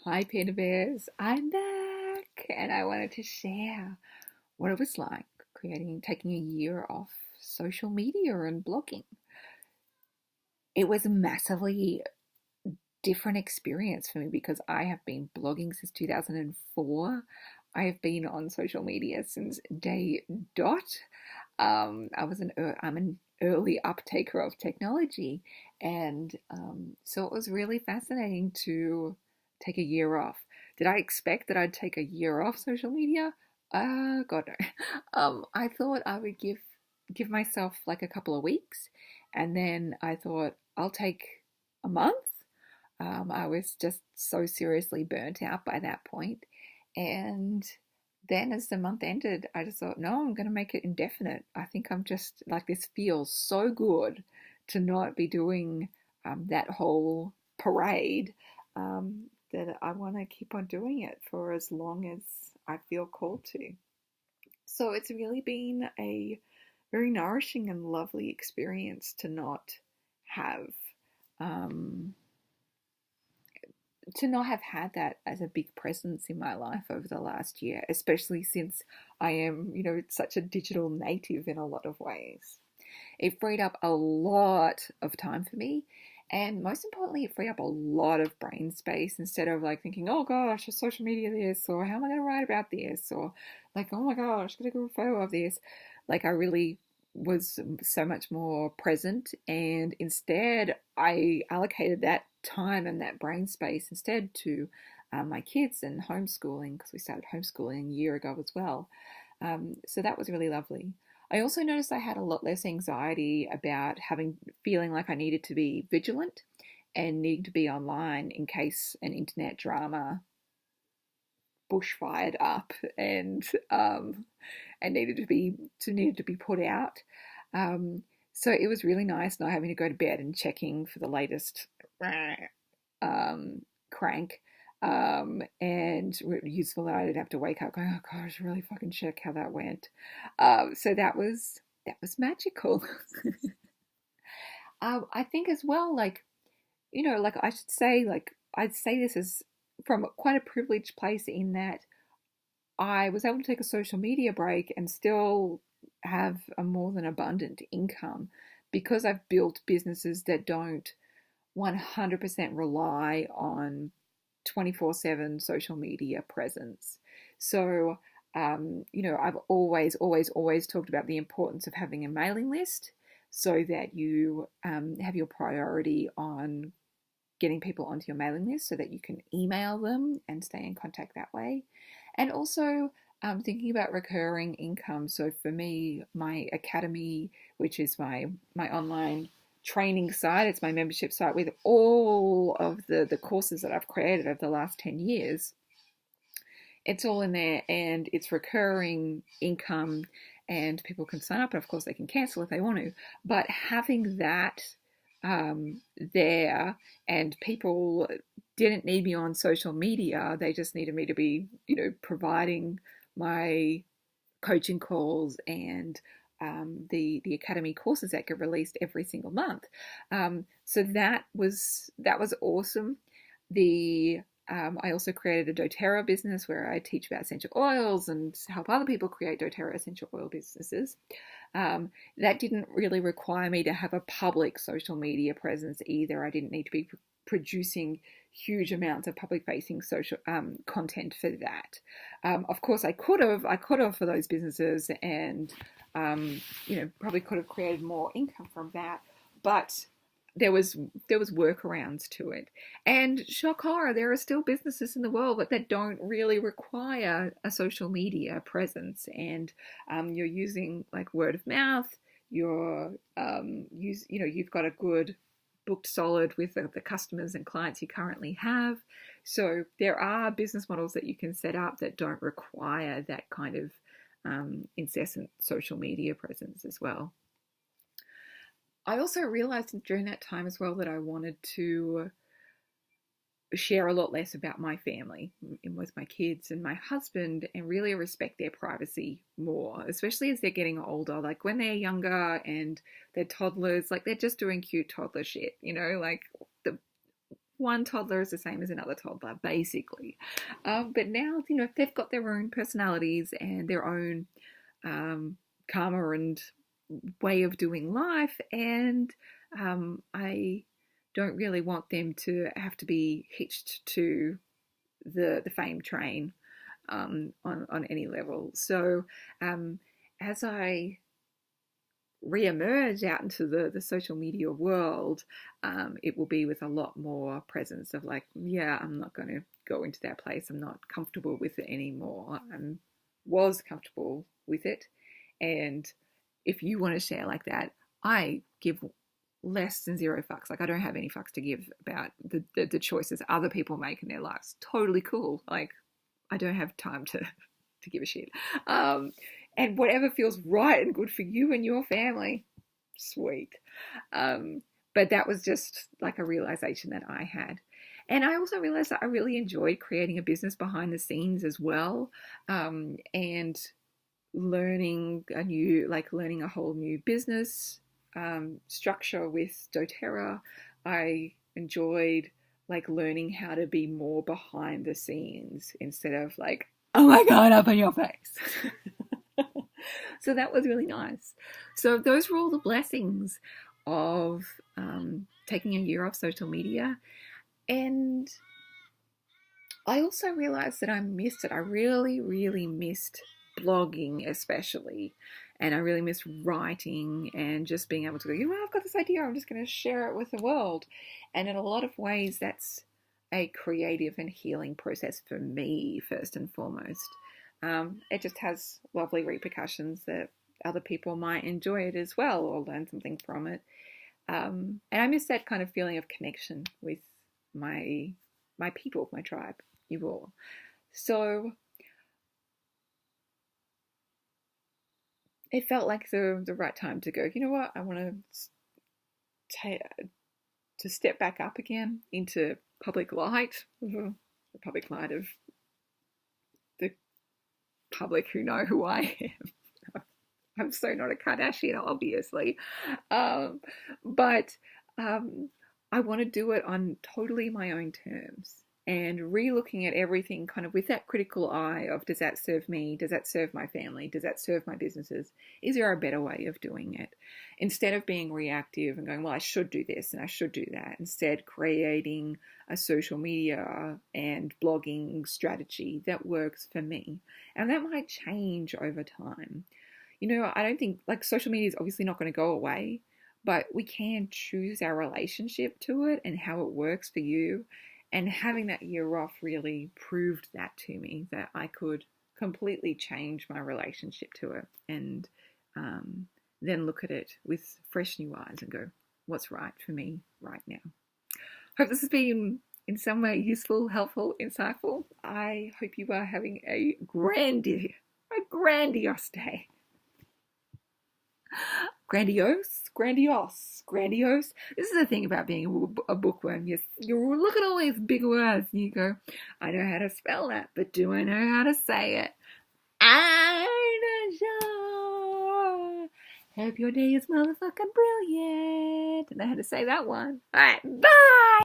Hi, Panda Bears. I'm back, and I wanted to share what it was like taking a year off social media and blogging. It was a massively different experience for me because I have been blogging since 2004. I have been on social media since day dot. I'm an early uptaker of technology, and so it was really fascinating to take a year off. Did I expect that I'd take a year off social media? God no. I thought I would give myself like a couple of weeks, and then I thought I'll take a month. I was just so seriously burnt out by that point, and then as the month ended, I just thought, no, I'm going to make it indefinite. I think I'm just like, this feels so good to not be doing that whole parade, that I want to keep on doing it for as long as I feel called to. So it's really been a very nourishing and lovely experience have. Um, to not have had that as a big presence in my life over the last year, especially since I am, such a digital native in a lot of ways. It freed up a lot of time for me. And most importantly, it freed up a lot of brain space instead of like thinking, oh gosh, is social media this? Or how am I going to write about this? Or like, oh my gosh, got to go a photo of this. Like, I really was so much more present. And instead, I allocated that time and that brain space instead to my kids and homeschooling, because we started homeschooling a year ago as well. So that was really lovely. I also noticed I had a lot less anxiety about feeling like I needed to be vigilant and needing to be online in case an internet drama bushfired up and needed to be put out. Um, so it was really nice not having to go to bed and checking for the latest crank. And useful that I didn't have to wake up going, oh gosh, really fucking check how that went. So that was magical. I think as well, like, like I should say, like I'd say this is from quite a privileged place in that I was able to take a social media break and still have a more than abundant income because I've built businesses that don't 100% rely on 24/7 social media presence. So, I've always talked about the importance of having a mailing list so that you have your priority on getting people onto your mailing list so that you can email them and stay in contact that way. And also thinking about recurring income. So for me, my academy, which is my online training site, it's my membership site with all of the courses that I've created over the last 10 years. It's all in there and it's recurring income, and people can sign up and of course they can cancel if they want to. But having that there, and people didn't need me on social media, they just needed me to be, providing my coaching calls and the academy courses that get released every single month. So that was awesome. The I also created a doTERRA business where I teach about essential oils and help other people create doTERRA essential oil businesses. That didn't really require me to have a public social media presence either. I didn't need to be producing huge amounts of public facing social content for that. Of course, I could have for those businesses, and probably could have created more income from that, but there was workarounds to it. And shock horror, there are still businesses in the world that don't really require a social media presence, and you're using like word of mouth. You've got a good booked solid with the customers and clients you currently have. So there are business models that you can set up that don't require that kind of incessant social media presence as well. I also realized during that time as well that I wanted to share a lot less about my family and with my kids and my husband, and really respect their privacy more, especially as they're getting older. Like when they're younger and they're toddlers, like they're just doing cute toddler shit, like the one toddler is the same as another toddler, basically. But now, you know, they've got their own personalities and their own karma and way of doing life, and I don't really want them to have to be hitched to the fame train on any level. So as I re-emerge out into the social media world, it will be with a lot more presence of like, yeah, I'm not going to go into that place. I'm not comfortable with it anymore. I was comfortable with it. And if you want to share like that, I give less than zero fucks. Like, I don't have any fucks to give about the choices other people make in their lives. Totally cool. Like, I don't have time to give a shit. And whatever feels right and good for you and your family, sweet. But that was just like a realization that I had. And I also realized that I really enjoyed creating a business behind the scenes as well, and learning a whole new business structure with doTERRA. I enjoyed like learning how to be more behind the scenes instead of like, oh my God, up in your face. So that was really nice. So those were all the blessings of taking a year off social media. And I also realized that I missed it. I really, really missed blogging, especially. And I really missed writing and just being able to go, you know, I've got this idea, I'm just going to share it with the world. And in a lot of ways, that's a creative and healing process for me, first and foremost. It just has lovely repercussions that other people might enjoy it as well or learn something from it. And I miss that kind of feeling of connection with my people, my tribe, you all. So it felt like the right time to go, you know what, I want to step back up again into public light, the public light of the public who know who I am. I'm so not a Kardashian, obviously. But I want to do it on totally my own terms and re-looking at everything kind of with that critical eye of, does that serve me? Does that serve my family? Does that serve my businesses? Is there a better way of doing it? Instead of being reactive and going, well, I should do this and I should do that. Instead, creating a social media and blogging strategy that works for me. And that might change over time. You know, I don't think, like, social media is obviously not going to go away, but we can choose our relationship to it and how it works for you. And having that year off really proved that to me, that I could completely change my relationship to it and then look at it with fresh new eyes and go, what's right for me right now? Hope this has been in some way useful, helpful, insightful. I hope you are having a grandiose day. Grandiose. This is the thing about being a bookworm. You look at all these big words and you go, I know how to spell that, but do I know how to say it? I'm not sure. Hope your day is motherfucking brilliant. And I had to say that one. All right, bye.